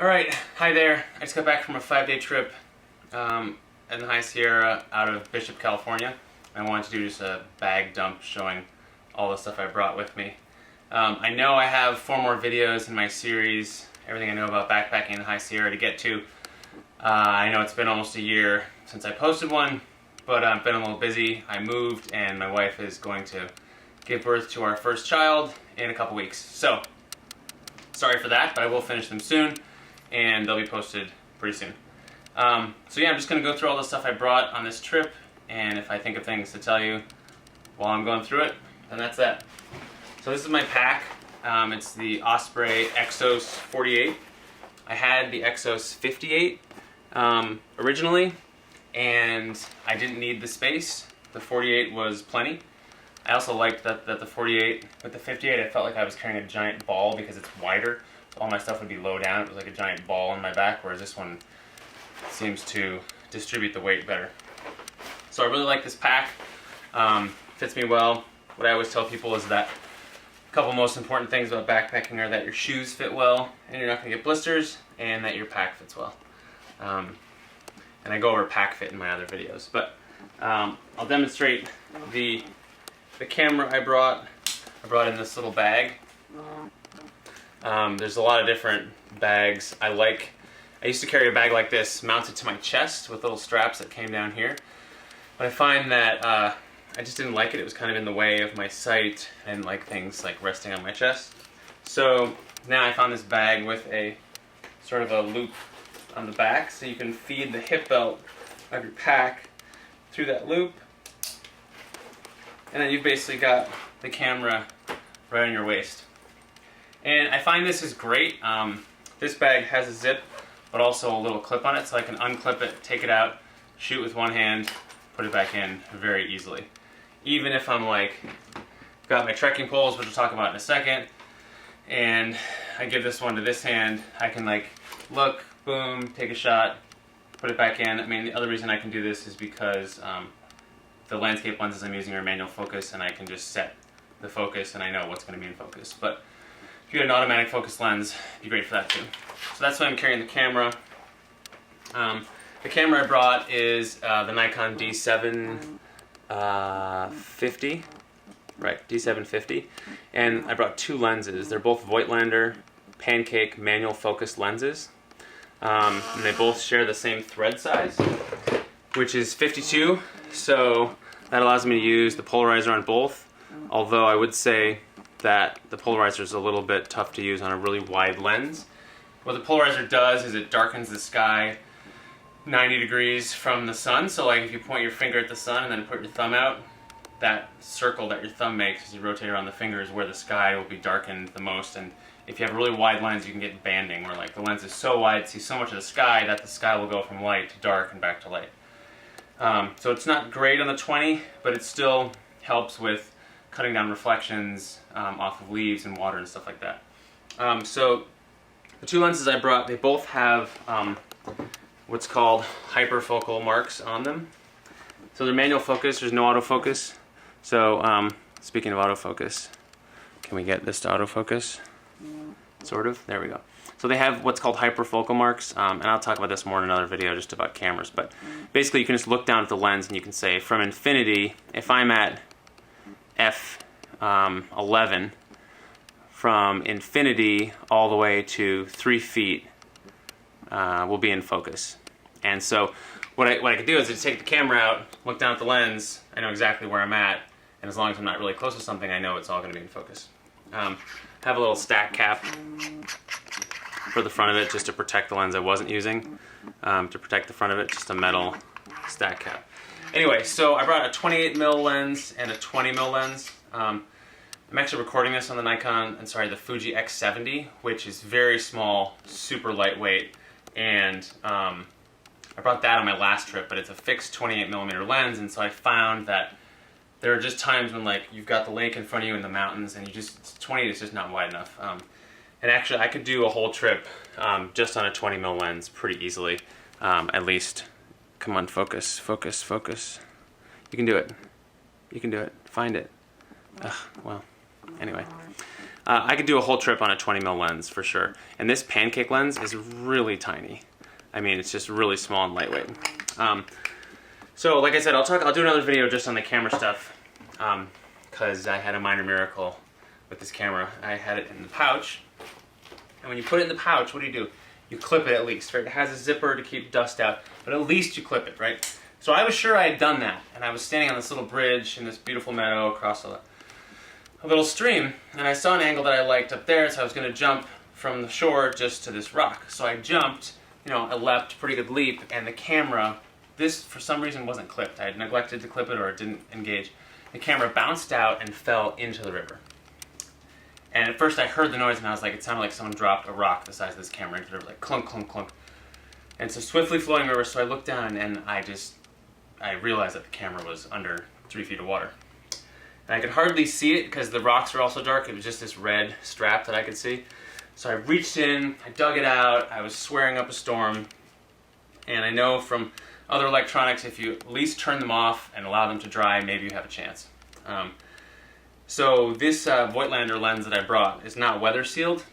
Alright, hi there. I just got back from a 5-day trip in the High Sierra out of Bishop, California. I wanted to do just a bag dump showing all the stuff I brought with me. I know I have 4 more videos in my series, everything I know about backpacking in the High Sierra to get to. I know it's been almost a year since I posted one, but I've been a little busy. I moved and my wife is going to give birth to our first child in a couple weeks. So, sorry for that, but I will finish them soon and they'll be posted pretty soon. So yeah, I'm just going to go through all the stuff I brought on this trip, and if I think of things to tell you while I'm going through it, then that's that. So this is my pack. It's the Osprey Exos 48. I had the Exos 58 originally, and I didn't need the space. The 48 was plenty. I also liked that the 48, with the 58 I felt like I was carrying a giant ball because it's wider. All my stuff would be low down. It was like a giant ball on my back, whereas this one seems to distribute the weight better. So I really like this pack. Fits me well. What I always tell people is that a couple most important things about backpacking are that your shoes fit well and you're not going to get blisters, and that your pack fits well. And I go over pack fit in my other videos, but I'll demonstrate the camera I brought. I brought in this little bag. There's a lot of different bags I like. I used to carry a bag like this mounted to my chest with little straps that came down here. But I find that I just didn't like it. It was kind of in the way of my sight. I didn't like things like resting on my chest. So now I found this bag with a sort of a loop on the back, so you can feed the hip belt of your pack through that loop. And then you've basically got the camera right on your waist. And I find this is great. This bag has a zip, but also a little clip on it, so I can unclip it, take it out, shoot with one hand, put it back in very easily. Even if I'm like, got my trekking poles, which we'll talk about in a second, and I give this one to this hand, I can like look, boom, take a shot, put it back in. I mean, the other reason I can do this is because the landscape lenses I'm using are manual focus, and I can just set the focus and I know what's going to be in focus. But if you had an automatic focus lens, it'd be great for that too. So that's why I'm carrying the camera. The camera I brought is the Nikon D750, right, D750, and I brought 2 lenses. They're both Voigtlander pancake manual focus lenses, and they both share the same thread size, which is 52, so that allows me to use the polarizer on both, although I would say that the polarizer is a little bit tough to use on a really wide lens. What the polarizer does is it darkens the sky 90 degrees from the sun, so like if you point your finger at the sun and then put your thumb out, that circle that your thumb makes as you rotate around the finger is where the sky will be darkened the most. And if you have a really wide lens, you can get banding, where like the lens is so wide, it sees so much of the sky that the sky will go from light to dark and back to light. So it's not great on the 20, but it still helps with cutting down reflections off of leaves and water and stuff like that. So the 2 lenses I brought, they both have what's called hyperfocal marks on them. So they're manual focus, there's no autofocus. So speaking of autofocus, can we get this to autofocus? Sort of, there we go. So they have what's called hyperfocal marks, and I'll talk about this more in another video just about cameras, but basically you can just look down at the lens and you can say from infinity, if I'm at f11, from infinity all the way to 3 feet will be in focus. And so what I could do is just take the camera out, look down at the lens, I know exactly where I'm at, and as long as I'm not really close to something, I know it's all going to be in focus. Have a little stack cap for the front of it just to protect the lens I wasn't using. To protect the front of it, just a metal stack cap. Anyway, so I brought a 28mm lens and a 20mm lens. I'm actually recording this on the the Fuji X70, which is very small, super lightweight, and I brought that on my last trip, but it's a fixed 28mm lens, and so I found that there are just times when like you've got the lake in front of you in the mountains, and 28 is just not wide enough. And actually, I could do a whole trip just on a 20mm lens pretty easily, at least. Come on, focus, focus, focus. You can do it. You can do it. Find it. Well, anyway. I could do a whole trip on a 20mm lens for sure. And this pancake lens is really tiny. I mean, it's just really small and lightweight. So like I said, I'll do another video just on the camera stuff, because I had a minor miracle with this camera. I had it in the pouch, and when you put it in the pouch, what do? You clip it at least, right? It has a zipper to keep dust out, but at least you clip it, right? So I was sure I had done that, and I was standing on this little bridge in this beautiful meadow across a little stream, and I saw an angle that I liked up there, so I was going to jump from the shore just to this rock. So I jumped, I leapt, pretty good leap, and the camera, this for some reason wasn't clipped. I had neglected to clip it or it didn't engage. The camera bounced out and fell into the river. And at first I heard the noise and I was like, it sounded like someone dropped a rock the size of this camera into the river, like clunk, clunk, clunk. And it's a swiftly flowing river, so I looked down and I realized that the camera was under 3 feet of water. And I could hardly see it because the rocks were also dark. It was just this red strap that I could see. So I reached in, I dug it out, I was swearing up a storm. And I know from other electronics, if you at least turn them off and allow them to dry, maybe you have a chance. So this Voigtlander lens that I brought is not weather sealed.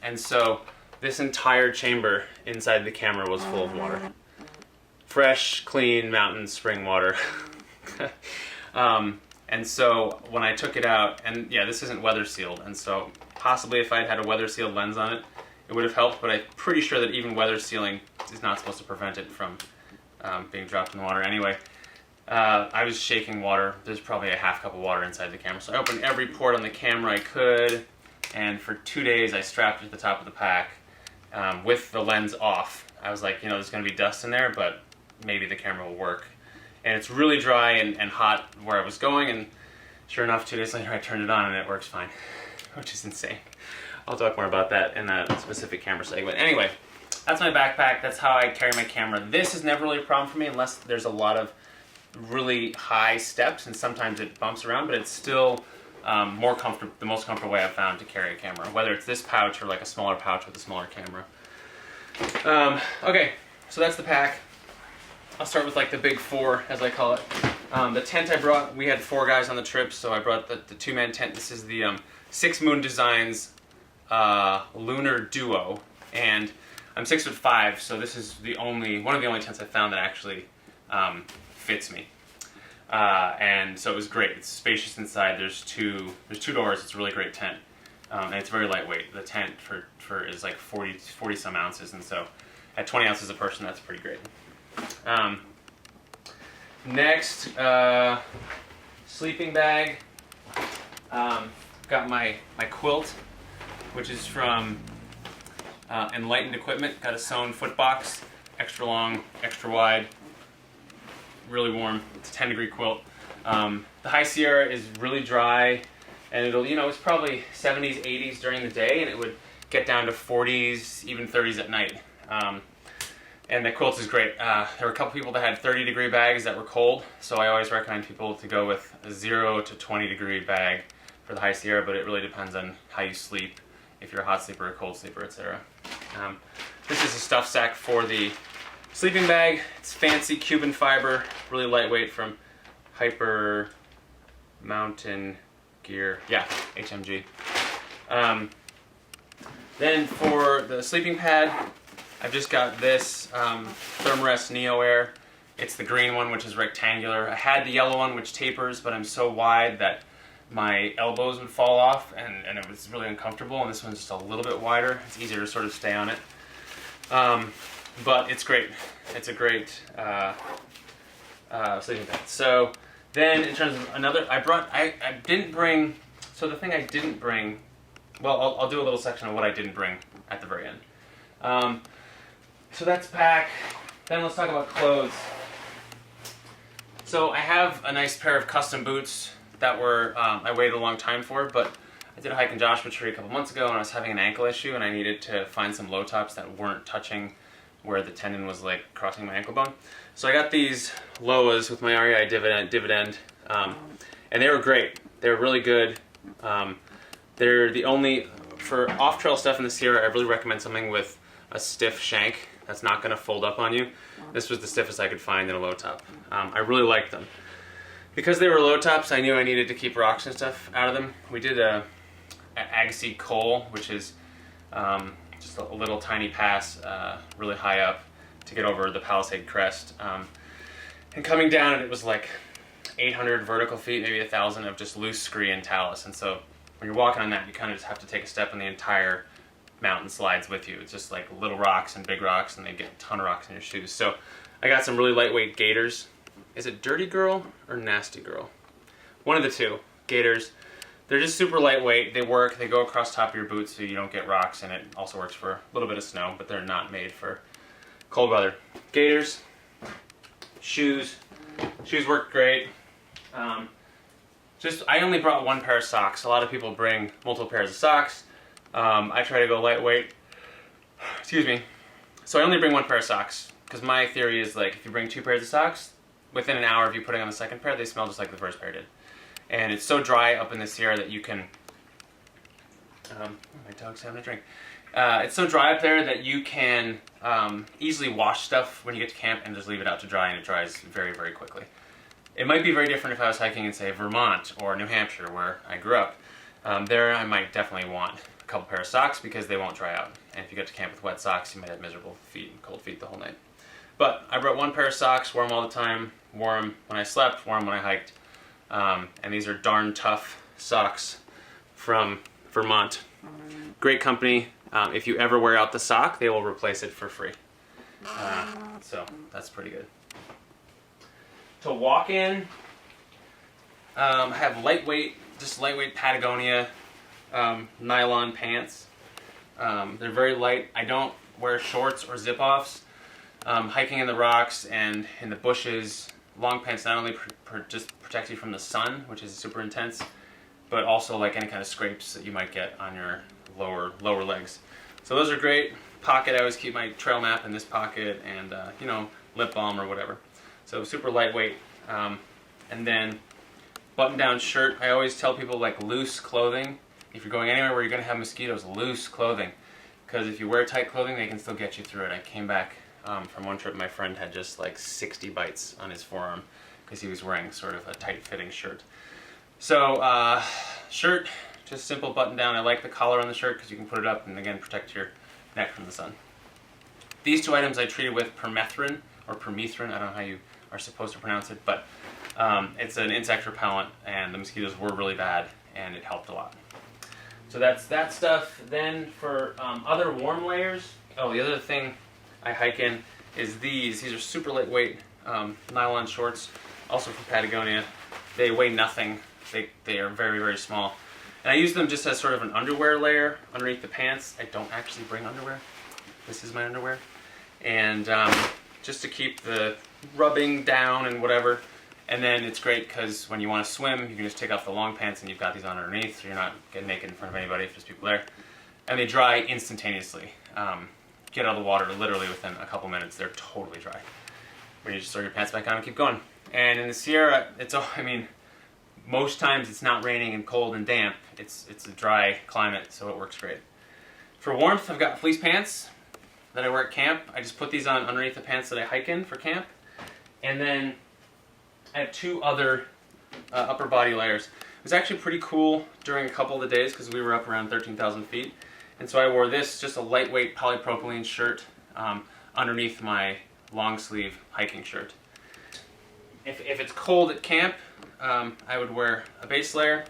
And so this entire chamber inside the camera was full of water. Fresh, clean, mountain spring water. And so when I took it out, and yeah, this isn't weather sealed, and so possibly if I'd had a weather sealed lens on it, it would have helped, but I'm pretty sure that even weather sealing is not supposed to prevent it from being dropped in the water. Anyway, I was shaking water. There's probably a half cup of water inside the camera, so I opened every port on the camera I could, and for 2 days I strapped it to the top of the pack with the lens off. I was like, there's going to be dust in there, but maybe the camera will work. And it's really dry and hot where I was going, and sure enough, 2 days later I turned it on and it works fine, which is insane. I'll talk more about that in a specific camera segment. Anyway, that's my backpack. That's how I carry my camera. This is never really a problem for me unless there's a lot of really high steps, and sometimes it bumps around, but it's still the most comfortable way I've found to carry a camera, whether it's this pouch or like a smaller pouch with a smaller camera. Okay, so that's the pack. I'll start with like the big four, as I call it. The tent I brought, we had 4 guys on the trip, so I brought the 2-man tent. This is the 6 Moon Designs Lunar Duo, and I'm 6'5", so this is one of the only tents I found that actually fits me. And so it was great. It's spacious inside. There's two doors. It's a really great tent, and it's very lightweight. The tent for is like 40 some ounces, and so at 20 ounces a person, that's pretty great. Next, sleeping bag. Got my quilt, which is from Enlightened Equipment. Got a sewn foot box, extra long, extra wide, really warm. It's a 10-degree quilt. The High Sierra is really dry, and it'll, it's probably 70s, 80s during the day, and it would get down to 40s, even 30s at night. And the quilt is great. There were a couple people that had 30-degree bags that were cold, so I always recommend people to go with a 0 to 20-degree bag for the High Sierra, but it really depends on how you sleep, if you're a hot sleeper, a cold sleeper, etc. This is a stuff sack for the sleeping bag. It's fancy Cuban fiber, really lightweight, from Hyper Mountain Gear. Yeah, HMG. Then for the sleeping pad, I've just got this Thermarest Neo Air. It's the green one, which is rectangular. I had the yellow one, which tapers, but I'm so wide that my elbows would fall off, and it was really uncomfortable, and this one's just a little bit wider. It's easier to sort of stay on it. But it's great. It's a great sleeping pad. So then in terms of another, I didn't bring, so the thing I didn't bring, well, I'll do a little section of what I didn't bring at the very end. So that's pack. Then let's talk about clothes. So I have a nice pair of custom boots that were I waited a long time for, but I did a hike in Joshua Tree a couple months ago, and I was having an ankle issue, and I needed to find some low tops that weren't touching where the tendon was like crossing my ankle bone. So I got these Loas with my REI dividend, and they were great. They were really good. They're the only, for off-trail stuff in the Sierra, I really recommend something with a stiff shank that's not going to fold up on you. This was the stiffest I could find in a low top. I really liked them. Because they were low tops, I knew I needed to keep rocks and stuff out of them. We did a Agassiz Col, which is just a little tiny pass really high up to get over the Palisade Crest. And coming down, it was like 800 vertical feet, maybe 1,000 of just loose scree and talus. And so when you're walking on that, you kind of just have to take a step and the entire mountain slides with you. It's just like little rocks and big rocks, and they get a ton of rocks in your shoes. So I got some really lightweight gaiters. Is it Dirty Girl or Nasty Girl? One of the two. Gaiters. They're just super lightweight. They work. They go across top of your boots so you don't get rocks, and it also works for a little bit of snow, but they're not made for cold weather. Gaiters. Shoes. Shoes work great. I only brought one pair of socks. A lot of people bring multiple pairs of socks. I try to go lightweight. Excuse me. So I only bring one pair of socks because my theory is like if you bring 2 pairs of socks, within an hour of you putting on the second pair, they smell just like the first pair did. And it's so dry up in the Sierra that you can. My dog's having a drink. It's so dry up there that you can easily wash stuff when you get to camp and just leave it out to dry, and it dries very, very quickly. It might be very different if I was hiking in, say, Vermont or New Hampshire, where I grew up. There I might definitely want a couple pair of socks because they won't dry out. And if you get to camp with wet socks, you might have miserable feet and cold feet the whole night. But I brought one pair of socks, wore them all the time, wore them when I slept, wore them when I hiked. And these are Darn Tough socks from Vermont. Great company. If you ever wear out the sock, they will replace it for free. So that's pretty good. To walk in, I have lightweight Patagonia nylon pants. They're very light. I don't wear shorts or zip-offs. Hiking in the rocks and in the bushes, long pants not only just protect you from the sun, which is super intense, but also like any kind of scrapes that you might get on your lower legs. So those are great. Pocket, I always keep my trail map in this pocket, and lip balm or whatever. So super lightweight. And then button-down shirt. I always tell people like loose clothing. If you're going anywhere where you're going to have mosquitoes, loose clothing. Because if you wear tight clothing, they can still get you through it. I came back from one trip, my friend had just like 60 bites on his forearm because he was wearing sort of a tight-fitting shirt. So shirt, just simple button-down. I like the collar on the shirt because you can put it up and again protect your neck from the sun. These 2 items I treated with permethrin or permethrin. I don't know how you are supposed to pronounce it, but it's an insect repellent, and the mosquitoes were really bad, and it helped a lot. So that's that stuff. Then for other warm layers, the other thing I hike in is these. These are super lightweight nylon shorts, also from Patagonia. They weigh nothing. They are very, very small. And I use them just as sort of an underwear layer underneath the pants. I don't actually bring underwear. This is my underwear. And just to keep the rubbing down and whatever. And then it's great because when you want to swim, you can just take off the long pants and you've got these on underneath, so you're not getting naked in front of anybody if there's people there. And they dry instantaneously. Get out of the water literally within a couple minutes. They're totally dry. When you just throw your pants back on and keep going. And in the Sierra, most times it's not raining and cold and damp. It's a dry climate, so it works great. For warmth, I've got fleece pants that I wear at camp. I just put these on underneath the pants that I hike in for camp. And then I have 2 other upper body layers. It was actually pretty cool during a couple of the days because we were up around 13,000 feet. And so I wore this, just a lightweight polypropylene shirt underneath my long sleeve hiking shirt. If it's cold at camp, I would wear a base layer,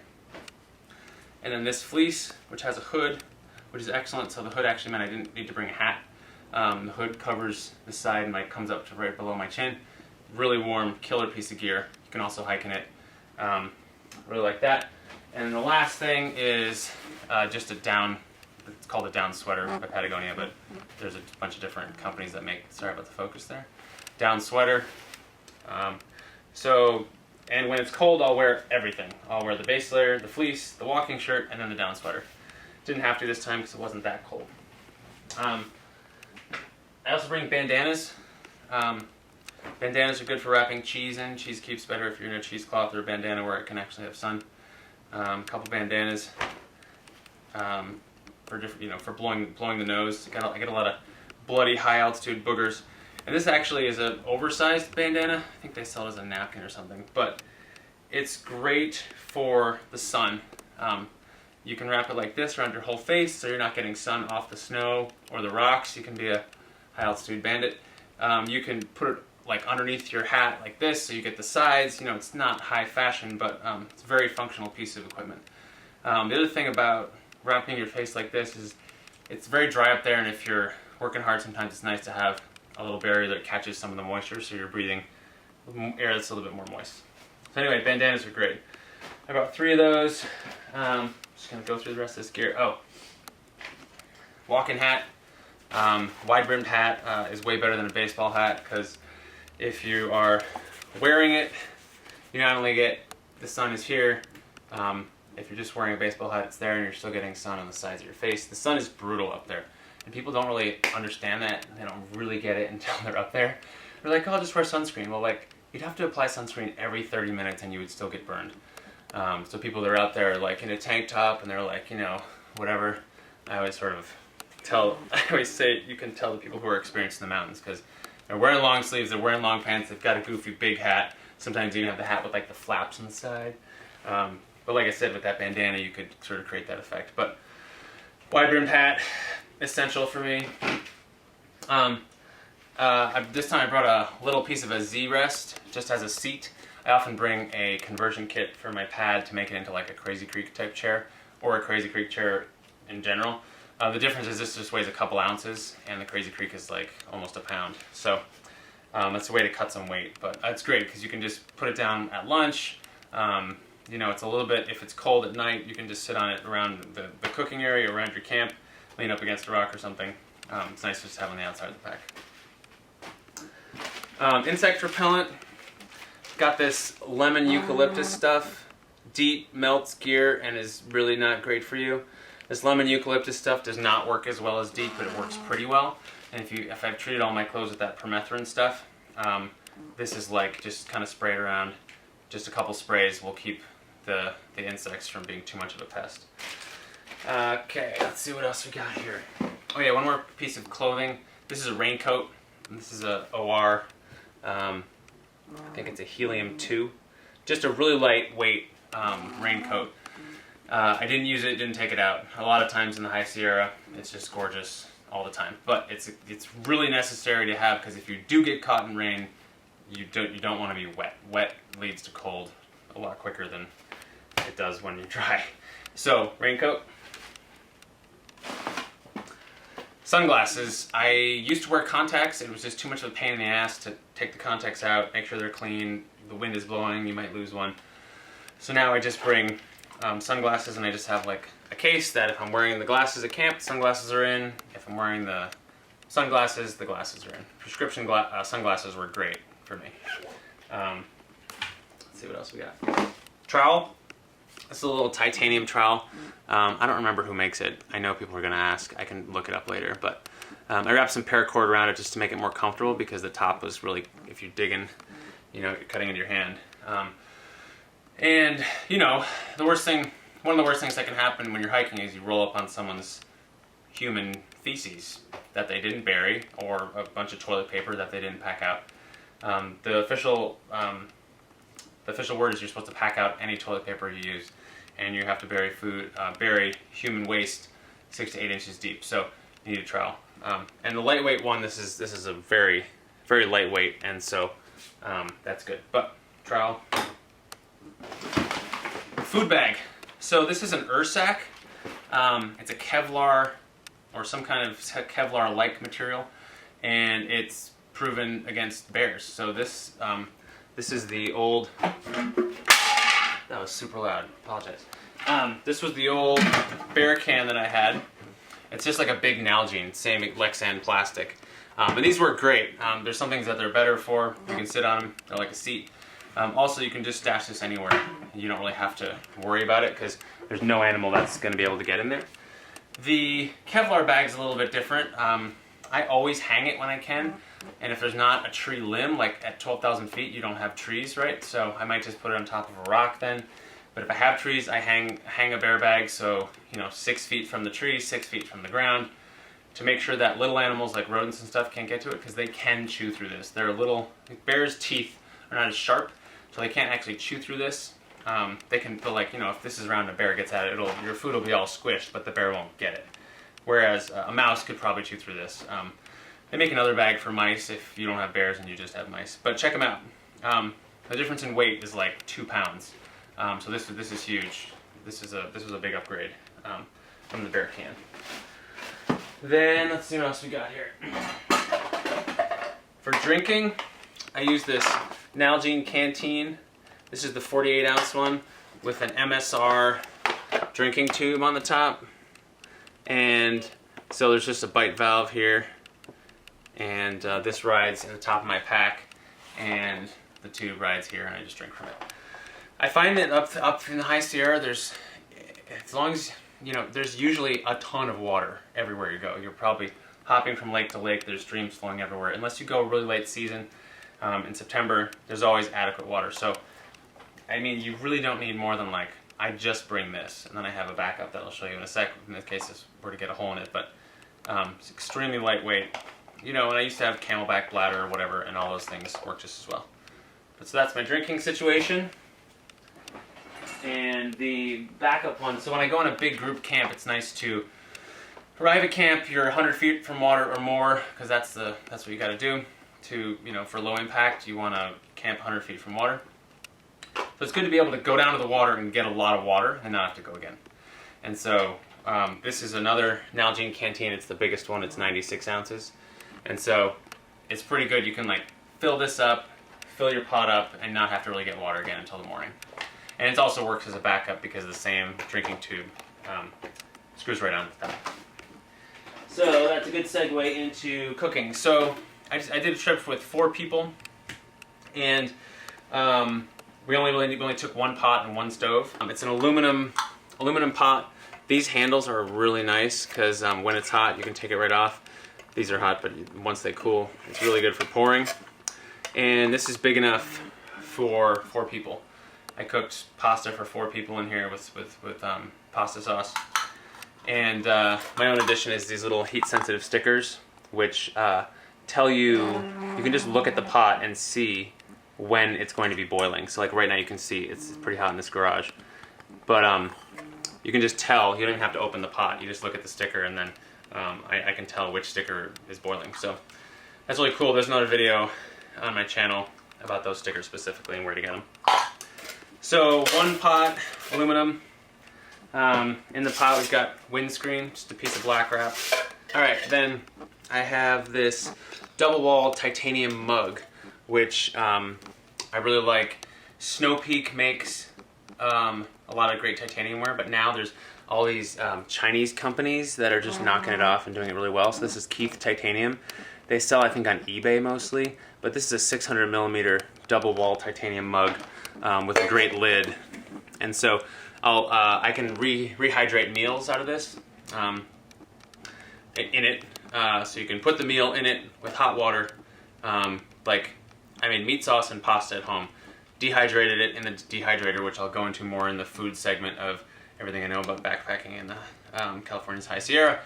and then this fleece, which has a hood, which is excellent. So the hood actually meant I didn't need to bring a hat. The hood covers the side and comes up to right below my chin. Really warm, killer piece of gear. You can also hike in it. Really like that. And the last thing is just a down. It's called a down sweater by Patagonia, but there's a bunch of different companies that make. Sorry about the focus there. Down sweater. And when it's cold, I'll wear everything. I'll wear the base layer, the fleece, the walking shirt, and then the down sweater. Didn't have to this time because it wasn't that cold. I also bring bandanas. Bandanas are good for wrapping cheese in. Cheese keeps better if you're in a cheesecloth or a bandana where it can actually have sun. A couple bandanas for blowing the nose. I get a lot of bloody high altitude boogers. And this actually is an oversized bandana. I think they sell it as a napkin or something. But it's great for the sun. You can wrap it like this around your whole face so you're not getting sun off the snow or the rocks. You can be a high altitude bandit. You can put it like underneath your hat like this so you get the sides. You know, it's not high fashion, but it's a very functional piece of equipment. The other thing about wrapping your face like this is it's very dry up there, and if you're working hard, sometimes it's nice to have a little barrier that catches some of the moisture so you're breathing air that's a little bit more moist. So anyway, bandanas are great. I bought 3 of those. Just going to go through the rest of this gear. Oh, walking hat. Wide-brimmed hat is way better than a baseball hat, because if you are wearing it, you not only get the sun is here, if you're just wearing a baseball hat, it's there and you're still getting sun on the sides of your face. The sun is brutal up there, and people don't really understand that. They don't really get it until they're up there. They're like, oh, I'll just wear sunscreen. Well, like, you'd have to apply sunscreen every 30 minutes and you would still get burned. So people that are out there like in a tank top and they're like, you know, whatever, I always sort of I always say you can tell the people who are experienced in the mountains, because they're wearing long sleeves, they're wearing long pants, they've got a goofy big hat. Sometimes you even have the hat with like the flaps on the side. But like I said, with that bandana, you could sort of create that effect. But wide-brimmed hat, essential for me. This time I brought a little piece of a Z-rest, just as a seat. I often bring a conversion kit for my pad to make it into like a Crazy Creek type chair, or a Crazy Creek chair in general. The difference is this just weighs a couple ounces, and the Crazy Creek is like almost a pound. So that's a way to cut some weight, but it's great because you can just put it down at lunch. You know, it's a little bit, if it's cold at night, you can just sit on it around the cooking area, around your camp, lean up against a rock or something. It's nice just to have on the outside of the pack. Insect repellent. Got this lemon eucalyptus stuff. Deep, melts gear, and is really not great for you. This lemon eucalyptus stuff does not work as well as deep, but it works pretty well. And if I've treated all my clothes with that permethrin stuff, this is like just kind of sprayed around. Just a couple sprays will keep the insects from being too much of a pest. Okay, let's see what else we got here. Oh yeah, one more piece of clothing. This is a raincoat. This is a OR. I think it's a helium 2. Just a really lightweight raincoat. I didn't use it, didn't take it out. A lot of times in the High Sierra, it's just gorgeous all the time. But it's really necessary to have, because if you do get caught in rain, you don't want to be wet. Wet leads to cold a lot quicker than it does when you're dry. So, raincoat. Sunglasses. I used to wear contacts. It was just too much of a pain in the ass to take the contacts out, make sure they're clean. The wind is blowing, you might lose one. So now I just bring sunglasses, and I just have like a case that if I'm wearing the glasses at camp, the sunglasses are in. If I'm wearing the sunglasses, the glasses are in. Prescription sunglasses were great for me. Let's see what else we got. Trowel. This is a little titanium trowel. I don't remember who makes it. I know people are going to ask. I can look it up later. But I wrapped some paracord around it just to make it more comfortable, because the top was really, if you're digging, you know, you're cutting into your hand. And, you know, one of the worst things that can happen when you're hiking is you roll up on someone's human feces that they didn't bury, or a bunch of toilet paper that they didn't pack out. The official word is you're supposed to pack out any toilet paper you use, and you have to bury human waste 6 to 8 inches deep. So you need a trowel. And the lightweight one, this is a very, very lightweight, and so that's good. But trowel. Food bag. So this is an Ursack. It's a Kevlar or some kind of Kevlar-like material, and it's proven against bears. So this is the old. That was super loud. Apologize. This was the old bear can that I had. It's just like a big Nalgene, same Lexan plastic. But these work great. There's some things that they're better for. You can sit on them. They're like a seat. Also, you can just stash this anywhere. You don't really have to worry about it, because there's no animal that's going to be able to get in there. The Kevlar bag is a little bit different. I always hang it when I can, and if there's not a tree limb, like at 12,000 feet, you don't have trees, right? So I might just put it on top of a rock then. But if I have trees, I hang a bear bag, so 6 feet from the tree, 6 feet from the ground, to make sure that little animals like rodents and stuff can't get to it, because they can chew through this. Bears' teeth are not as sharp, so they can't actually chew through this. they'll like, you know, if this is round and a bear gets at it, your food will be all squished, but the bear won't get it. Whereas a mouse could probably chew through this. They make another bag for mice if you don't have bears and you just have mice. But check them out. The difference in weight is like 2 pounds. So this is huge. This was a big upgrade from the bear can. Then let's see what else we got here. For drinking, I use this Nalgene canteen. This is the 48-ounce one with an MSR drinking tube on the top. And so there's just a bite valve here. And this rides in the top of my pack. And the tube rides here, and I just drink from it. I find that up in the high Sierra, as long as, you know, there's usually a ton of water everywhere you go. You're probably hopping from lake to lake. There's streams flowing everywhere. Unless you go really late season, in September, there's always adequate water. So, I mean, you really don't need more than like, I just bring this, and then I have a backup that I'll show you in a sec in this case if we're to get a hole in it. But it's extremely lightweight. You know, and I used to have Camelback bladder or whatever, and all those things work just as well. But so that's my drinking situation. And the backup one, so when I go on a big group camp, it's nice to arrive at camp, you're 100 feet from water or more, because that's what you got to do. You know, for low impact, you want to camp 100 feet from water. So it's good to be able to go down to the water and get a lot of water and not have to go again. And so this is another Nalgene canteen. It's the biggest one. It's 96 ounces. And so it's pretty good. You can like fill this up, fill your pot up, and not have to really get water again until the morning. And it also works as a backup because the same drinking tube screws right on the top. So that's a good segue into cooking. So I did a trip with 4 people, and we only took 1 pot and 1 stove. It's an aluminum pot. These handles are really nice because when it's hot, you can take it right off. These are hot, but once they cool, it's really good for pouring. And this is big enough for 4 people. I cooked pasta for 4 people in here with pasta sauce. And my own addition is these little heat-sensitive stickers, which tell you can just look at the pot and see when it's going to be boiling. So like right now you can see it's pretty hot in this garage. But you can just tell, you don't even have to open the pot. You just look at the sticker and then I can tell which sticker is boiling. So that's really cool. There's another video on my channel about those stickers specifically and where to get them. So 1 pot, aluminum. In the pot we've got windscreen, just a piece of black wrap. Alright, then I have this double wall titanium mug, which I really like. Snow Peak makes a lot of great titanium ware, but now there's all these Chinese companies that are just knocking it off and doing it really well. So this is Keith Titanium. They sell, I think, on eBay mostly, but this is a 600 millimeter double wall titanium mug with a great lid. And so I can rehydrate meals out of this in it. So you can put the meal in it with hot water. Like I made meat sauce and pasta at home. Dehydrated it in the dehydrator, which I'll go into more in the food segment of everything I know about backpacking in California's High Sierra.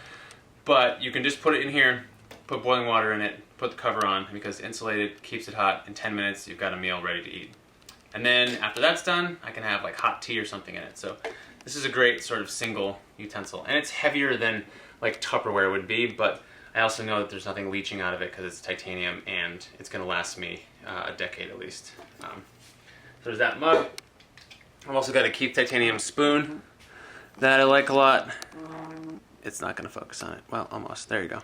But you can just put it in here, put boiling water in it, put the cover on, because insulated, keeps it hot. In 10 minutes, you've got a meal ready to eat. And then after that's done, I can have like hot tea or something in it. So this is a great sort of single utensil. And it's heavier than like Tupperware would be, but I also know that there's nothing leaching out of it because it's titanium and it's going to last me a decade at least. So there's that mug. I've also got a Keith Titanium spoon that I like a lot. It's not going to focus on it. Well, almost. There you go.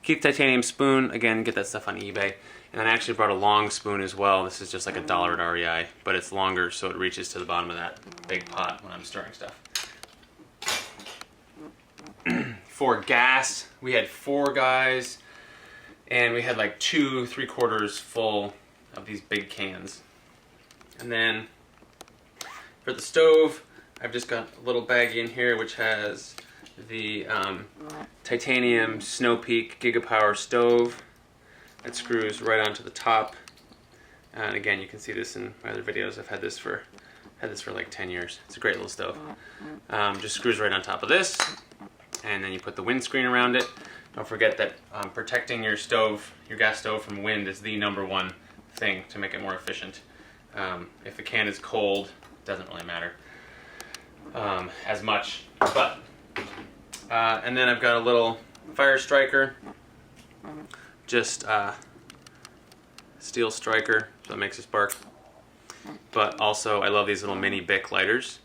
Keith Titanium spoon. Again, get that stuff on eBay. And then I actually brought a long spoon as well. This is just like $1 at REI, but it's longer so it reaches to the bottom of that big pot when I'm stirring stuff. For gas, we had 4 guys, and we had like 2 3/4 full of these big cans. And then for the stove, I've just got a little baggie in here which has the titanium Snow Peak Gigapower stove. It screws right onto the top, and again you can see this in my other videos. I've had this for like 10 years. It's a great little stove. Just screws right on top of this, and then you put the windscreen around it. Don't forget that protecting your stove, your gas stove, from wind is the #1 thing to make it more efficient. If the can is cold, doesn't really matter as much. But and then I've got a little fire striker, just steel striker, so it makes a spark. But also, I love these little mini Bic lighters.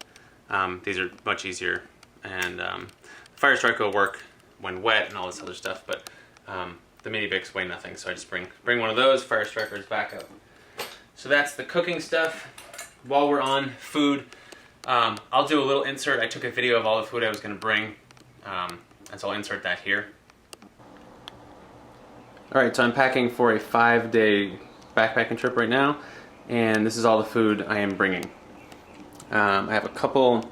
These are much easier, and fire striker will work when wet and all this other stuff. But the mini Bics weigh nothing, so I just bring one of those. Fire striker's backup. So that's the cooking stuff. While we're on food, I'll do a little insert. I took a video of all the food I was going to bring, and so I'll insert that here. Alright, so I'm packing for a 5-day backpacking trip right now, and this is all the food I am bringing. I have a couple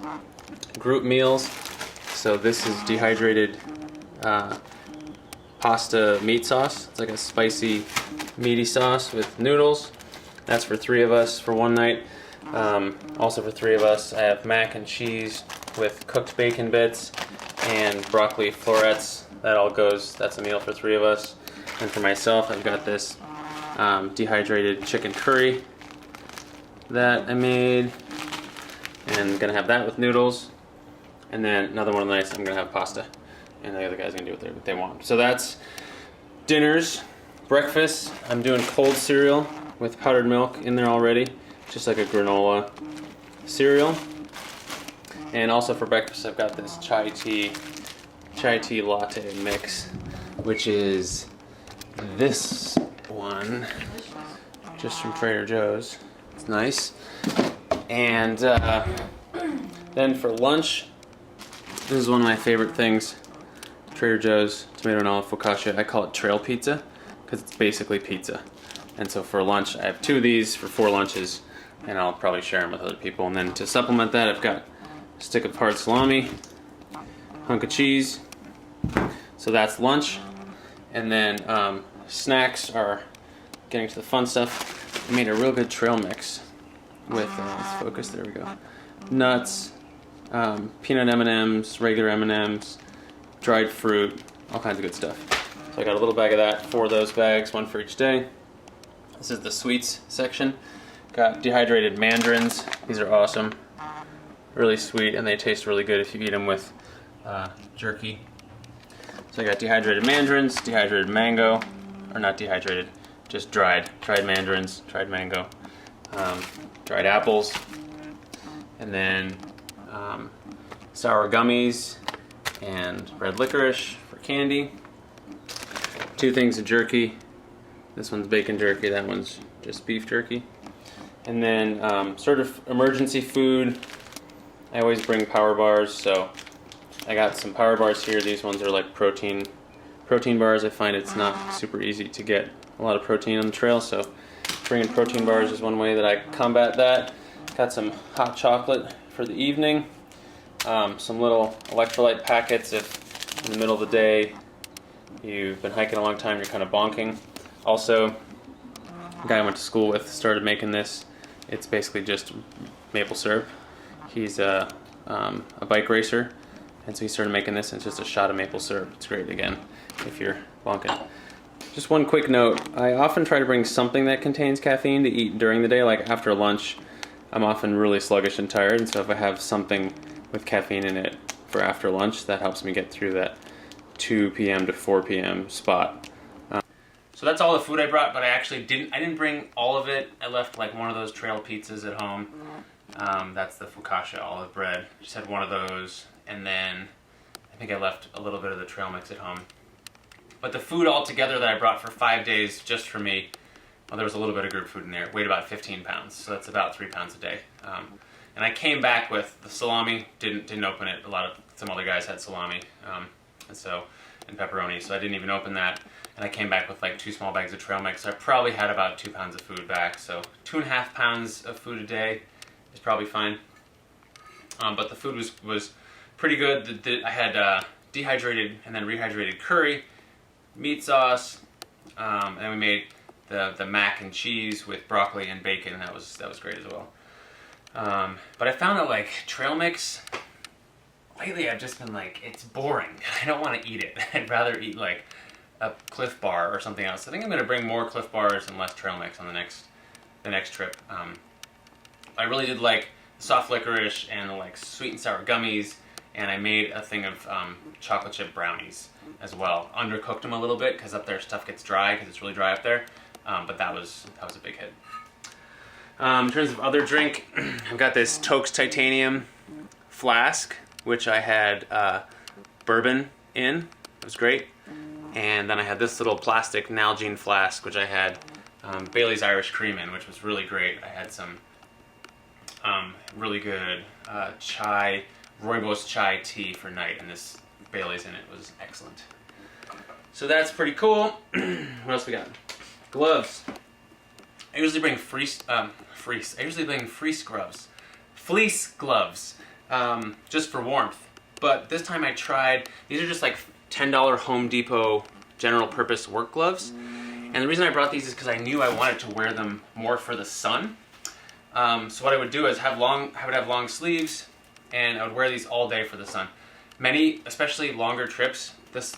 group meals. So this is dehydrated pasta meat sauce. It's like a spicy, meaty sauce with noodles. That's for 3 of us for one night. Also for 3 of us, I have mac and cheese with cooked bacon bits and broccoli florets. That all goes, that's a meal for 3 of us. And for myself, I've got this dehydrated chicken curry that I made, and gonna have that with noodles. And then another one of the nights I'm gonna have pasta, and the other guys are gonna do what they want. So that's dinners. Breakfast, I'm doing cold cereal with powdered milk in there already, just like a granola cereal. And also for breakfast, I've got this chai tea latte mix, which is this one, just from Trader Joe's. It's nice. And then for lunch, this is one of my favorite things. Trader Joe's tomato and olive focaccia. I call it trail pizza because it's basically pizza. And so for lunch, I have 2 of these for 4 lunches, and I'll probably share them with other people. And then to supplement that, I've got a stick of hard salami, hunk of cheese. So that's lunch. And then snacks are getting to the fun stuff. I made a real good trail mix with, let's focus, there we go. Nuts, peanut M&Ms, regular M&Ms, dried fruit, all kinds of good stuff. So I got a little bag of that, 4 of those bags, 1 for each day. This is the sweets section. Got dehydrated mandarins. These are awesome. Really sweet, and they taste really good if you eat them with jerky. So I got dehydrated mandarins, dehydrated mango, or not dehydrated, just dried mandarins, dried mango, dried apples, and then sour gummies and red licorice for candy. 2 things of jerky. This one's bacon jerky, that one's just beef jerky. And then sort of emergency food, I always bring power bars, so I got some power bars here. These ones are like protein bars. I find it's not super easy to get a lot of protein on the trail, so bringing protein bars is one way that I combat that. Got some hot chocolate for the evening, some little electrolyte packets if in the middle of the day you've been hiking a long time, you're kind of bonking. Also, a guy I went to school with started making this. It's basically just maple syrup. He's a bike racer, and so he started making this, and it's just a shot of maple syrup. It's great, again, if you're bonking. Just one quick note, I often try to bring something that contains caffeine to eat during the day. Like after lunch, I'm often really sluggish and tired, and so if I have something with caffeine in it for after lunch, that helps me get through that 2 p.m. to 4 p.m. spot. So that's all the food I brought, but I didn't bring all of it. I left like one of those trail pizzas at home. That's the focaccia olive bread. Just had one of those, and then I think I left a little bit of the trail mix at home. But the food altogether that I brought for 5 days just for me, well, there was a little bit of group food in there. It weighed about 15 pounds, so that's about 3 pounds a day. And I came back with the salami. Didn't open it. Some other guys had salami, and pepperoni, so I didn't even open that. And I came back with like 2 small bags of trail mix. So I probably had about 2 pounds of food back. So 2.5 pounds of food a day is probably fine. But the food was pretty good. I had dehydrated and then rehydrated curry, meat sauce, and then we made the mac and cheese with broccoli and bacon. That was great as well. But I found that like trail mix, lately I've just been like, it's boring. I don't want to eat it. I'd rather eat like a Cliff Bar or something else. I think I'm going to bring more Cliff Bars and less trail mix on the next trip. I really did like soft licorice and like sweet and sour gummies, and I made a thing of chocolate chip brownies as well. Undercooked them a little bit because up there stuff gets dry because it's really dry up there, but that was a big hit. In terms of other drink, I've got this Toke's Titanium flask, which I had bourbon in. It was great. And then I had this little plastic Nalgene flask, which I had Bailey's Irish Cream in, which was really great. I had some really good chai, rooibos chai tea for night, and this Bailey's in it was excellent. So that's pretty cool. What else we got? Gloves. I usually bring fleece gloves, just for warmth. But this time I tried, these are just like $10 Home Depot general purpose work gloves. And the reason I brought these is because I knew I wanted to wear them more for the sun. So what I would do is I would have long sleeves, and I would wear these all day for the sun. Many, especially longer trips,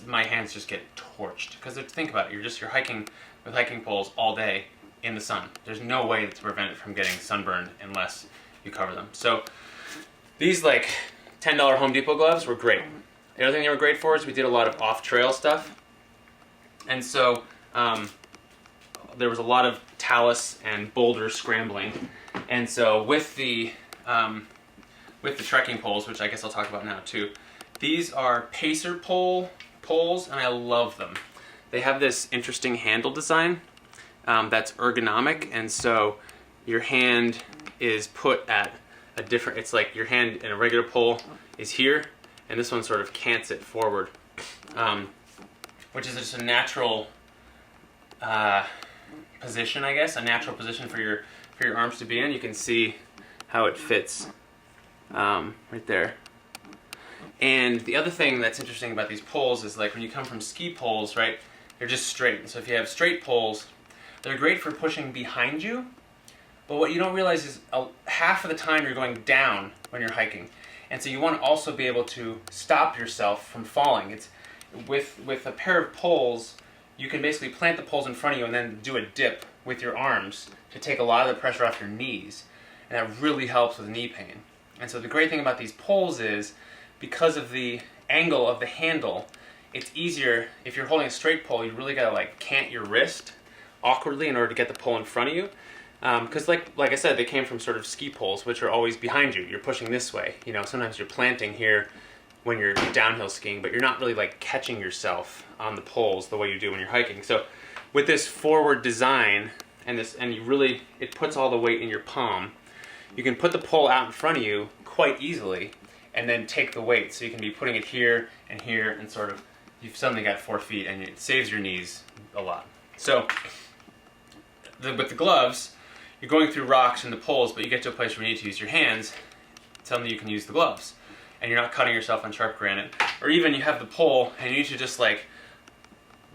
my hands just get torched. Because think about it, you're hiking with hiking poles all day in the sun. There's no way to prevent it from getting sunburned unless you cover them. So these like $10 Home Depot gloves were great. The other thing they were great for is we did a lot of off-trail stuff. And so there was a lot of talus and boulder scrambling. And so with the trekking poles, which I guess I'll talk about now too, these are pacer poles, and I love them. They have this interesting handle design that's ergonomic, and so your hand is put at a different, it's like your hand in a regular pole is here, and this one sort of cants it forward, which is just a natural position, I guess, a natural position for your arms to be in. You can see how it fits right there. And the other thing that's interesting about these poles is like when you come from ski poles, right, they're just straight. And so if you have straight poles, they're great for pushing behind you, but what you don't realize is half of the time you're going down when you're hiking. And so you want to also be able to stop yourself from falling. It's with a pair of poles, you can basically plant the poles in front of you and then do a dip with your arms to take a lot of the pressure off your knees. And that really helps with knee pain. And so the great thing about these poles is, because of the angle of the handle, it's easier. If you're holding a straight pole, you really gotta like cant your wrist awkwardly in order to get the pole in front of you. Because like I said, they came from sort of ski poles, which are always behind you. You're pushing this way. You know, sometimes you're planting here when you're downhill skiing, but you're not really like catching yourself on the poles the way you do when you're hiking. So with this forward design and it puts all the weight in your palm. You can put the pole out in front of you quite easily, and then take the weight. So you can be putting it here, and sort of, you've suddenly got 4 feet, and it saves your knees a lot. So with the gloves, you're going through rocks and the poles, but you get to a place where you need to use your hands. Suddenly you can use the gloves, and you're not cutting yourself on sharp granite. Or even you have the pole, and you need to just like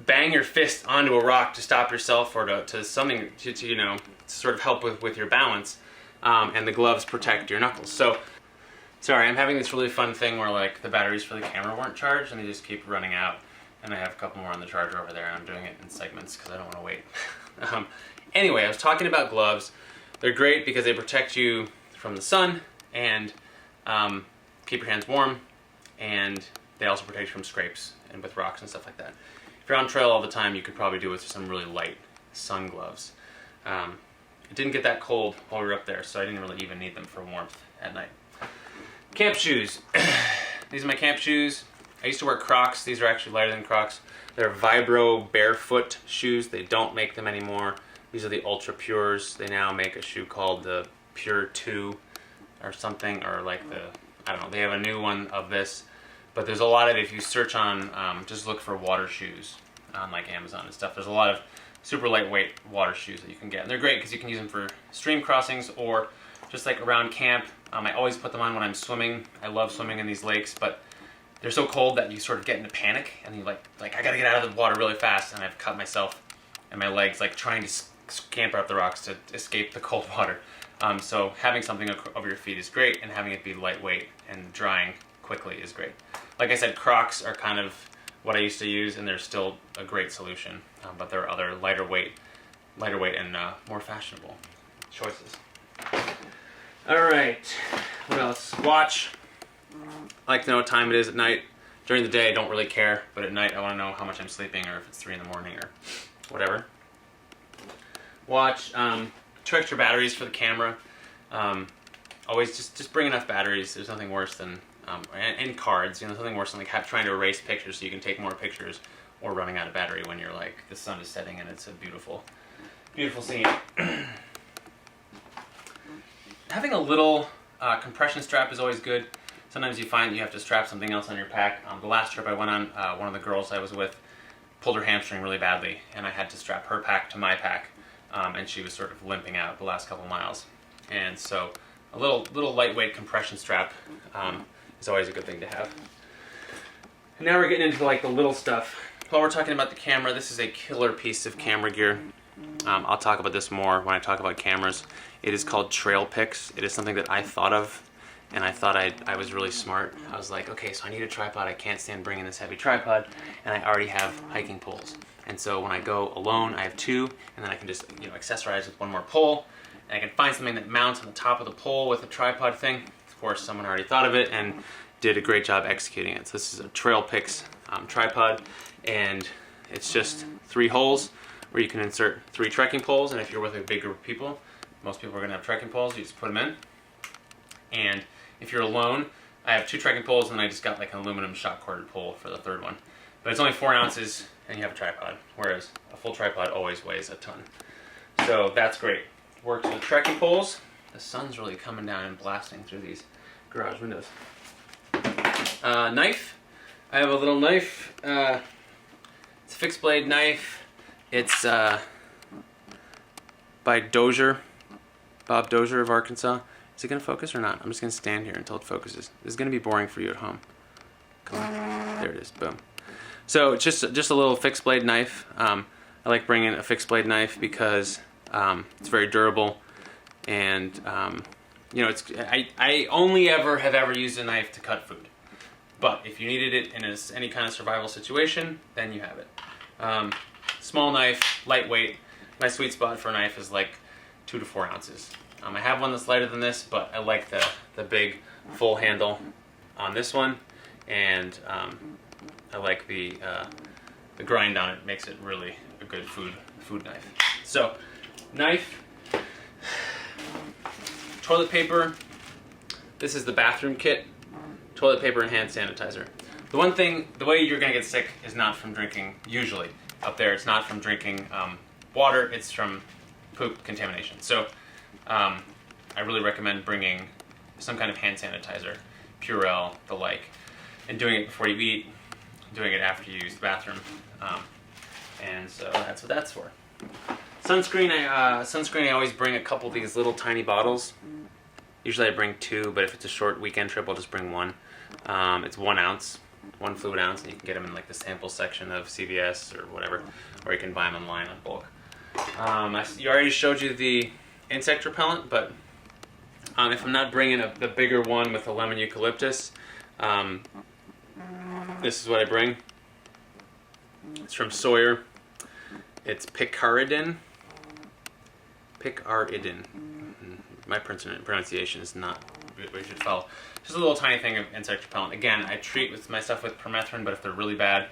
bang your fist onto a rock to stop yourself, or to something to you know, sort of help with your balance. And the gloves protect your knuckles. So, sorry, I'm having this really fun thing where like the batteries for the camera weren't charged and they just keep running out. And I have a couple more on the charger over there, and I'm doing it in segments because I don't want to wait. Anyway, I was talking about gloves. They're great because they protect you from the sun and keep your hands warm, and they also protect you from scrapes and with rocks and stuff like that. If you're on trail all the time, you could probably do with some really light sun gloves. It didn't get that cold while we were up there, so I didn't really even need them for warmth at night. Camp shoes. These are my camp shoes. I used to wear Crocs. These are actually lighter than Crocs. They're Vibro barefoot shoes. They don't make them anymore. These are the Ultra Pures. They now make a shoe called the Pure 2 or something, or like I don't know, they have a new one of this. But there's a lot of, if you search on, just look for water shoes on like Amazon and stuff. There's a lot of super lightweight water shoes that you can get. And they're great because you can use them for stream crossings or just like around camp. I always put them on when I'm swimming. I love swimming in these lakes, but they're so cold that you sort of get into panic, and you like I gotta get out of the water really fast, and I've cut myself and my legs like trying to scamper up the rocks to escape the cold water. So having something over your feet is great, and having it be lightweight and drying quickly is great. Like I said, Crocs are kind of what I used to use, and they're still a great solution, but there are other lighter weight and more fashionable choices. Alright, what else? Watch. I like to know what time it is at night. During the day I don't really care, but at night I want to know how much I'm sleeping or if it's 3 in the morning or whatever. Watch. 2 extra batteries for the camera. Always just bring enough batteries. There's nothing worse than, and cards, there's nothing worse than like trying to erase pictures so you can take more pictures, or running out of battery when you're like, the sun is setting and it's a beautiful, beautiful scene. Having a little compression strap is always good. Sometimes you find you have to strap something else on your pack. The last trip I went on, one of the girls I was with pulled her hamstring really badly, and I had to strap her pack to my pack, and she was sort of limping out the last couple miles. And so a little lightweight compression strap is always a good thing to have. And now we're getting into like the little stuff. While we're talking about the camera, this is a killer piece of camera gear. I'll talk about this more when I talk about cameras. It is called Trail Pix. It is something that I thought of, and I thought I was really smart. I was like, okay, so I need a tripod. I can't stand bringing this heavy tripod, and I already have hiking poles. And so when I go alone, I have 2, and then I can just accessorize with 1 more pole, and I can find something that mounts on the top of the pole with a tripod thing. Of course, someone already thought of it and did a great job executing it. So this is a Trail Pix tripod, and it's just 3 holes where you can insert 3 trekking poles, and if you're with a big group of people, most people are going to have trekking poles, you just put them in. And if you're alone, I have 2 trekking poles, and I just got like an aluminum shot corded pole for the 3rd one. But it's only 4 ounces, and you have a tripod, whereas a full tripod always weighs a ton. So that's great. Works with trekking poles. The sun's really coming down and blasting through these garage windows. Knife. I have a little knife. It's a fixed blade knife. It's by Dozier, Bob Dozier of Arkansas. Is it going to focus or not? I'm just going to stand here until it focuses. This is going to be boring for you at home. Come on. There it is. Boom. So it's just a little fixed blade knife. I like bringing a fixed blade knife because it's very durable, and I only have ever used a knife to cut food. But if you needed it in any kind of survival situation, then you have it. Small knife, lightweight. My sweet spot for a knife is like 2 to 4 ounces. I have one that's lighter than this, but I like the big full handle on this one, and I like the grind on it. Makes it really a good food knife. So, knife, toilet paper. This is the bathroom kit. Toilet paper and hand sanitizer. The way you're gonna get sick is not from drinking. Usually, up there, it's not from drinking water. It's from poop contamination. So, I really recommend bringing some kind of hand sanitizer, Purell, the like, and doing it before you eat, doing it after you use the bathroom, and so that's what that's for. Sunscreen. I always bring a couple of these little tiny bottles. Usually I bring 2, but if it's a short weekend trip, I'll just bring 1. It's 1 ounce, 1 fluid ounce, and you can get them in like the sample section of CVS or whatever, or you can buy them online on bulk. I already showed you the insect repellent, but if I'm not bringing the bigger one with the lemon eucalyptus, this is what I bring. It's from Sawyer. It's picaridin. My pronunciation is not what you should follow. Just a little tiny thing of insect repellent. Again, I treat my stuff with permethrin, but if they're really bad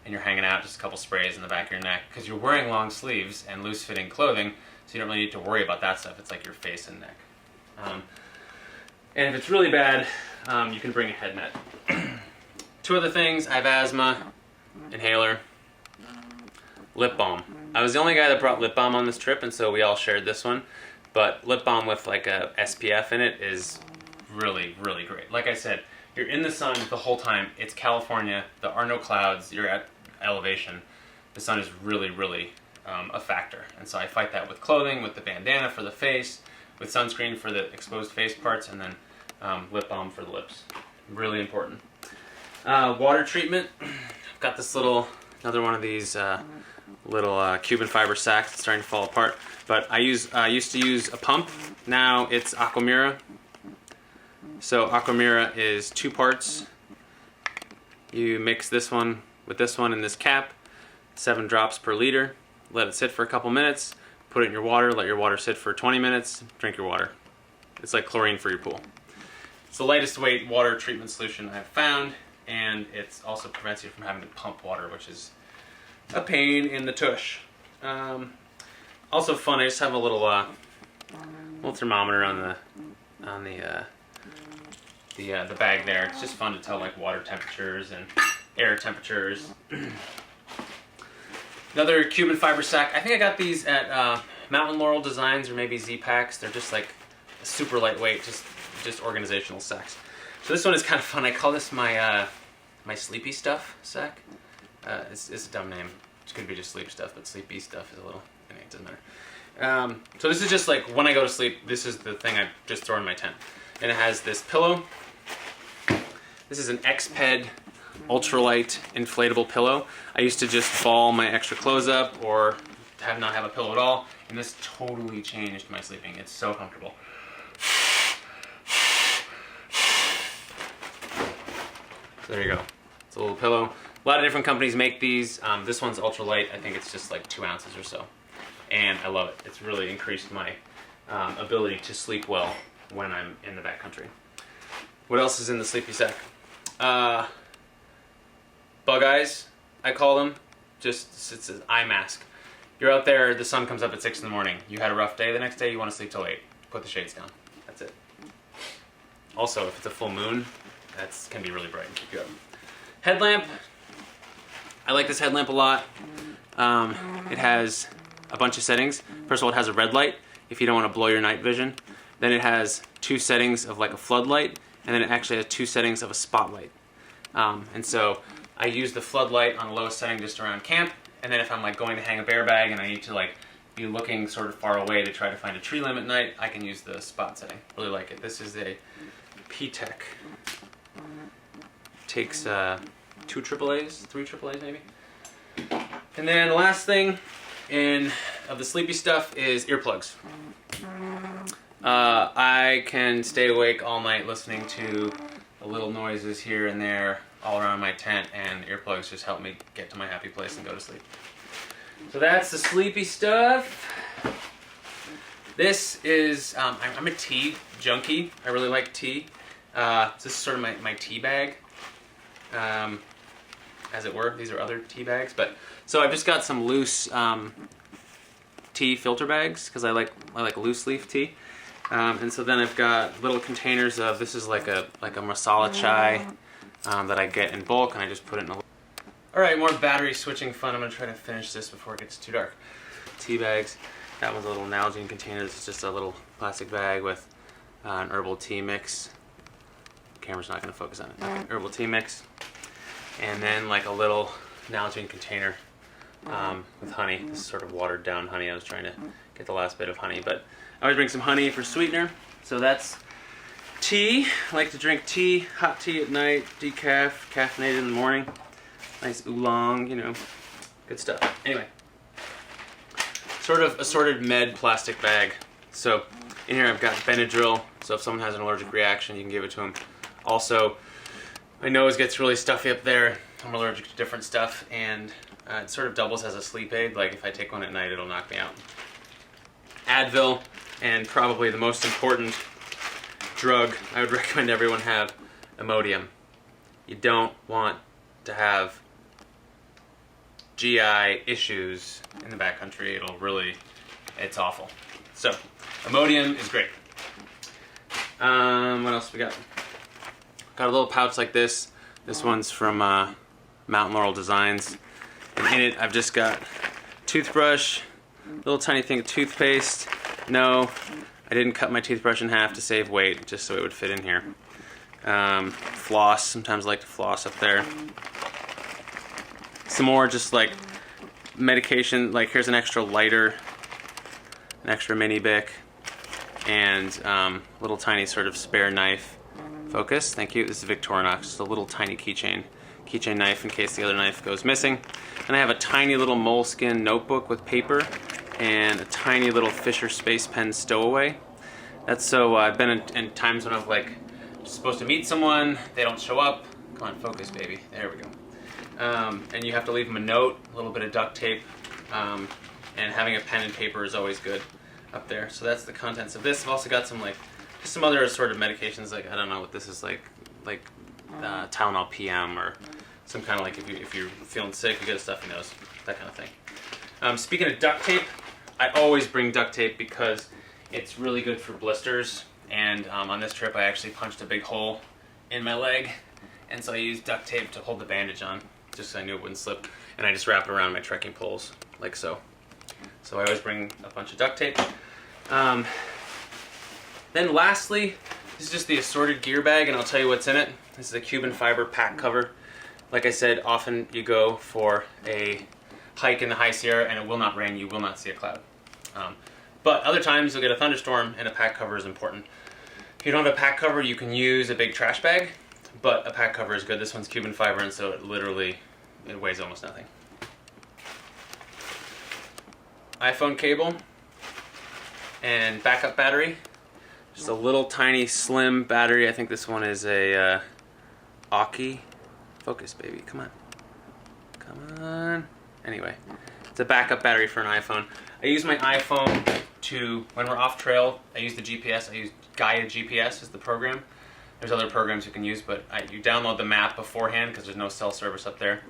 and you're hanging out, just a couple sprays in the back of your neck, because you're wearing long sleeves and loose-fitting clothing, so you don't really need to worry about that stuff. It's like your face and neck. And if it's really bad, you can bring a head net. 2 other things. I have asthma, inhaler, lip balm. I was the only guy that brought lip balm on this trip, and so we all shared this one. But lip balm with like a SPF in it is really, really great. Like I said, you're in the sun the whole time. It's California. There are no clouds. You're at elevation. The sun is really, really a factor. And so I fight that with clothing, with the bandana for the face, with sunscreen for the exposed face parts, and then lip balm for the lips. Really important. Water treatment. I've got this another one of these little Cuban fiber sacks. It's starting to fall apart. But I used to use a pump. Now it's Aquamira. So Aquamira is 2 parts. You mix this one with this one in this cap, 7 drops per liter. Let it sit for a couple minutes. Put it in your water. Let your water sit for 20 minutes. Drink your water. It's like chlorine for your pool. It's the lightest weight water treatment solution I've found, and it also prevents you from having to pump water, which is a pain in the tush. Also fun, I just have a little thermometer on the bag there. It's just fun to tell like water temperatures and air temperatures. Another Cuban fiber sack. I think I got these at Mountain Laurel Designs or maybe Z-Packs. They're just like super lightweight, just organizational sacks. So this one is kind of fun. I call this my my sleepy stuff sack. It's a dumb name. It could be just sleep stuff, but sleepy stuff is a little, anyway, it doesn't matter. So this is just like when I go to sleep, this is the thing I just throw in my tent. And it has this pillow. This is an X-Ped ultralight inflatable pillow. I used to just ball my extra clothes up or not have a pillow at all, and this totally changed my sleeping. It's so comfortable. So there you go. It's a little pillow. A lot of different companies make these. This one's ultralight. I think it's just like 2 ounces or so. And I love it. It's really increased my ability to sleep well when I'm in the backcountry. What else is in the sleepy sack? Bug eyes, I call them. Just, it's an eye mask. You're out there, the sun comes up at 6 in the morning. You had a rough day, the next day you want to sleep till 8. Put the shades down. That's it. Also, if it's a full moon, that can be really bright and keep you up. Headlamp. I like this headlamp a lot. It has a bunch of settings. First of all, it has a red light if you don't want to blow your night vision. Then it has 2 settings of like a floodlight, and then it actually has 2 settings of a spotlight. And so I use the floodlight on the lowest setting just around camp, and then if I'm like going to hang a bear bag and I need to like be looking sort of far away to try to find a tree limb at night, I can use the spot setting. Really like it. This is a P-Tech. Takes 2 AAAs, 3 AAAs maybe. And then the last thing of the sleepy stuff is earplugs. I can stay awake all night listening to the little noises here and there all around my tent, and earplugs just help me get to my happy place and go to sleep. So that's the sleepy stuff. This is, I'm a tea junkie. I really like tea. This is sort of my tea bag, as it were. These are other tea bags, but so I've just got some loose tea filter bags because I like loose leaf tea. And so then I've got little containers of, this is like a masala chai that I get in bulk, and I just put it in a... Alright, more battery switching fun. I'm going to try to finish this before it gets too dark. Tea bags. That one's a little Nalgene container. This is just a little plastic bag with an herbal tea mix. The camera's not going to focus on it. Okay, herbal tea mix. And then like a little Nalgene container with honey. This is sort of watered down honey. I was trying to get the last bit of honey, but I always bring some honey for sweetener. So that's tea. I like to drink tea, hot tea at night, decaf, caffeinated in the morning. Nice oolong, you know, good stuff. Anyway, sort of assorted med plastic bag. So in here I've got Benadryl, so if someone has an allergic reaction, you can give it to them. Also, my nose gets really stuffy up there. I'm allergic to different stuff, and it sort of doubles as a sleep aid. Like if I take one at night, it'll knock me out. Advil, and probably the most important drug I would recommend everyone have, Imodium. You don't want to have GI issues in the backcountry. It's awful. So, Imodium is great. What else we got? Got a little pouch like this. This one's from Mountain Laurel Designs. And in it, I've just got toothbrush, little tiny thing of toothpaste. No, I didn't cut my toothbrush in half to save weight, just so it would fit in here. Floss, sometimes I like to floss up there. Some more just like medication, like here's an extra lighter, an extra mini Bic, and little tiny sort of spare knife. Focus, thank you. This is Victorinox, just a little tiny keychain knife in case the other knife goes missing. And I have a tiny little moleskin notebook with paper and a tiny little Fisher Space Pen stowaway. That's so I've been in times when I've like supposed to meet someone, they don't show up. Come on, focus, baby. There we go. And you have to leave them a note, a little bit of duct tape, and having a pen and paper is always good up there. So that's the contents of this. I've also got some like some other assorted medications, like I don't know what this is, like Tylenol PM, or some kind of, like, if you're feeling sick, you get a stuffy nose, that kind of thing. Speaking of duct tape, I always bring duct tape because it's really good for blisters, and on this trip I actually punched a big hole in my leg, and so I used duct tape to hold the bandage on, just so I knew it wouldn't slip, and I just wrap it around my trekking poles, like so. So I always bring a bunch of duct tape. Then lastly, this is just the assorted gear bag, and I'll tell you what's in it. This is a Cuban fiber pack cover. Like I said, often you go for a hike in the High Sierra and it will not rain, you will not see a cloud. But other times you'll get a thunderstorm and a pack cover is important. If you don't have a pack cover, you can use a big trash bag, but a pack cover is good. This one's Cuban fiber, and so it weighs almost nothing. iPhone cable and backup battery. Just a little tiny slim battery. I think this one is a Aki. Focus, baby, come on. Come on. Anyway, it's a backup battery for an iPhone. I use my iPhone when we're off trail, I use the GPS. I use Gaia GPS as the program. There's other programs you can use, but you download the map beforehand because there's no cell service up there.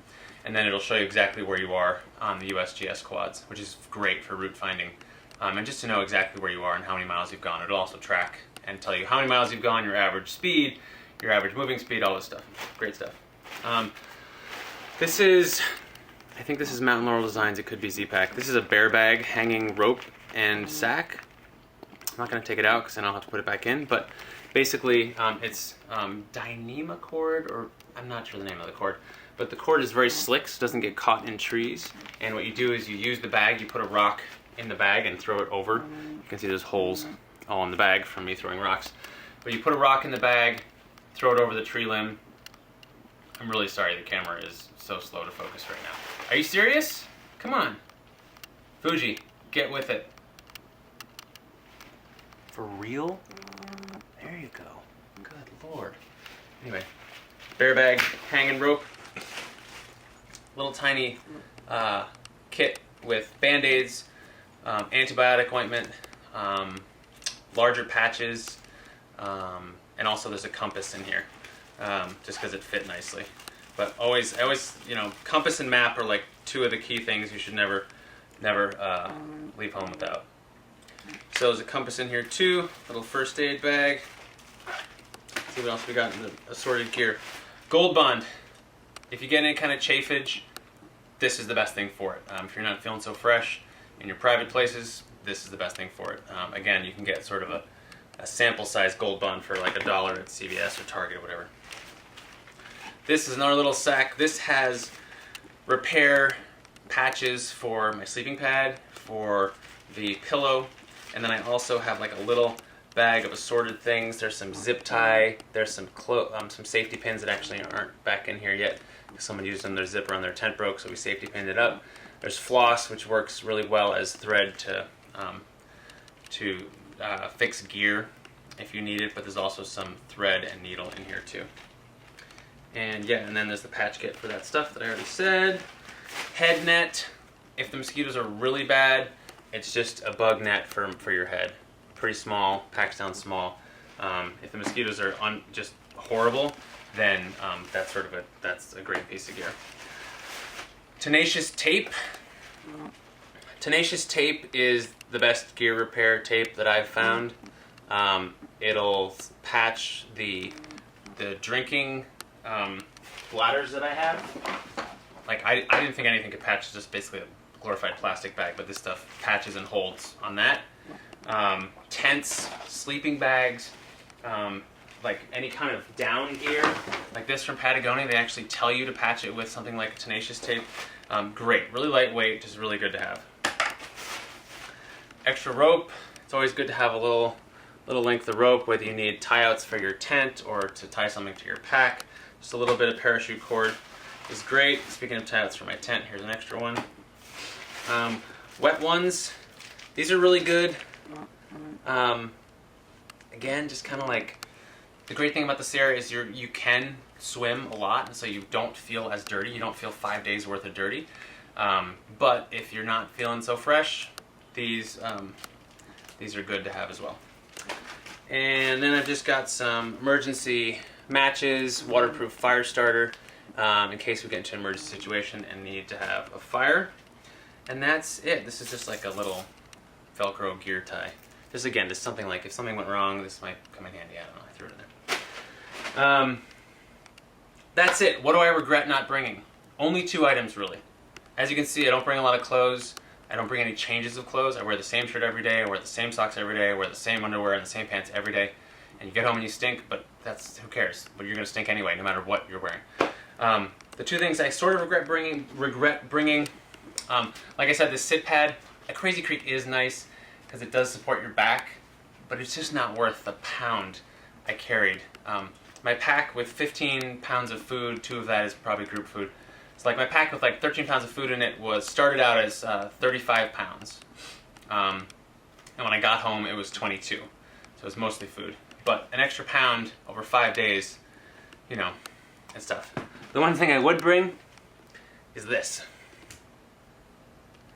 And then it'll show you exactly where you are on the USGS quads, which is great for route finding. And just to know exactly where you are and how many miles you've gone. It'll also track and tell you how many miles you've gone, your average speed, your average moving speed, all this stuff. Great stuff. I think this is Mountain Laurel Designs. It could be Z-Pack. This is a bear bag hanging rope and sack. I'm not going to take it out because then I'll have to put it back in. But basically, it's Dyneema cord, or I'm not sure the name of the cord. But the cord is very slick, so it doesn't get caught in trees. And what you do is you use the bag, you put a rock in the bag and throw it over. You can see there's holes all in the bag from me throwing rocks. But you put a rock in the bag, throw it over the tree limb. I'm really sorry the camera is so slow to focus right now. Are you serious? Come on. Fuji, get with it. For real? There you go. Good Lord. Anyway, bear bag, hanging rope. Little tiny kit with Band-Aids, antibiotic ointment, larger patches, and also there's a compass in here, just because it fit nicely. But I always, compass and map are like two of the key things you should never leave home without. So there's a compass in here too, little first aid bag. Let's see what else we got in the assorted gear. Gold Bond. If you get any kind of chafage, this is the best thing for it. If you're not feeling so fresh in your private places, this is the best thing for it. Again, you can get sort of a sample size Gold Bond for like $1 at CVS or Target or whatever. This is another little sack. This has repair patches for my sleeping pad, for the pillow, and then I also have like a little bag of assorted things. There's some zip tie, there's some safety pins that actually aren't back in here yet. Someone used them, their zipper on their tent broke, so we safety pinned it up. There's floss, which works really well as thread to fix gear if you need it, but there's also some thread and needle in here too. And yeah, and then there's the patch kit for that stuff that I already said. Head net. If the mosquitoes are really bad, it's just a bug net for your head. Pretty small, packs down small. If the mosquitoes are just horrible, then that's a great piece of gear. Tenacious tape. Tenacious tape is the best gear repair tape that I've found. It'll patch the drinking bladders that I have. Like I didn't think anything could patch, just basically a glorified plastic bag, but this stuff patches and holds on that. Tents, sleeping bags, like any kind of down gear, like this from Patagonia, they actually tell you to patch it with something like tenacious tape. Great, really lightweight, just really good to have. Extra rope. It's always good to have a little length of rope, whether you need tie-outs for your tent or to tie something to your pack. Just a little bit of parachute cord is great. Speaking of tie-outs for my tent, here's an extra one. Wet ones. These are really good. Again, just kind of like, the great thing about the Sierra is you can swim a lot, and so you don't feel as dirty. You don't feel 5 days worth of dirty. But if you're not feeling so fresh, these are good to have as well. And then I've just got some emergency matches, waterproof fire starter, in case we get into an emergency situation and need to have a fire. And that's it. This is just like a little Velcro gear tie. Just again, just something like if something went wrong, this might come in handy. I don't know. I threw it in there. That's it. What do I regret not bringing? Only 2 items, really. As you can see, I don't bring a lot of clothes. I don't bring any changes of clothes. I wear the same shirt every day. I wear the same socks every day. I wear the same underwear and the same pants every day. And you get home and you stink, but who cares? But you're going to stink anyway, no matter what you're wearing. The 2 things I sort of regret bringing, like I said, this sit pad at Crazy Creek is nice because it does support your back, but it's just not worth the pound I carried. My pack with 15 pounds of food, 2 of that is probably group food. It's like my pack with like 13 pounds of food in it started out as 35 pounds. And when I got home, it was 22. So it was mostly food. But an extra pound over 5 days, you know, it's tough. The one thing I would bring is this.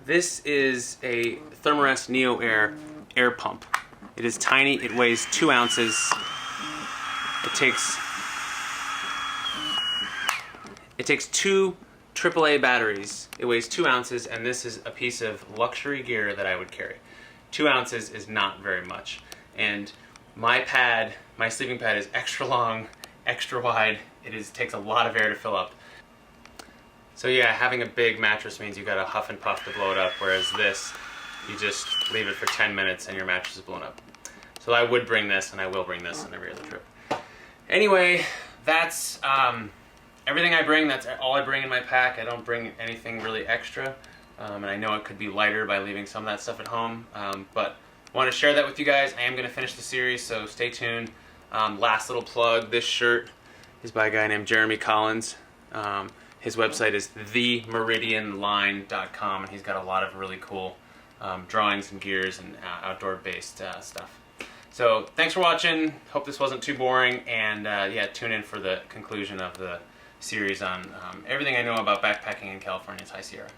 This is a Thermarest Neo air pump. It is tiny. It weighs 2 ounces. It takes 2 AAA batteries. It weighs 2 ounces, and this is a piece of luxury gear that I would carry. 2 ounces is not very much. And my sleeping pad is extra long, extra wide. It takes a lot of air to fill up. So yeah, having a big mattress means you gotta huff and puff to blow it up, whereas this, you just leave it for 10 minutes and your mattress is blown up. So I would bring this, and I will bring this on every other trip. Anyway, that's everything I bring. That's all I bring in my pack. I don't bring anything really extra. And I know it could be lighter by leaving some of that stuff at home. But I want to share that with you guys. I am going to finish the series, so stay tuned. Last little plug, this shirt is by a guy named Jeremy Collins. His website is themeridianline.com, and he's got a lot of really cool drawings and gears and outdoor-based stuff. So thanks for watching. Hope this wasn't too boring, and yeah, tune in for the conclusion of the series on everything I know about backpacking in California's High Sierra.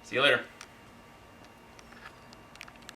See you later.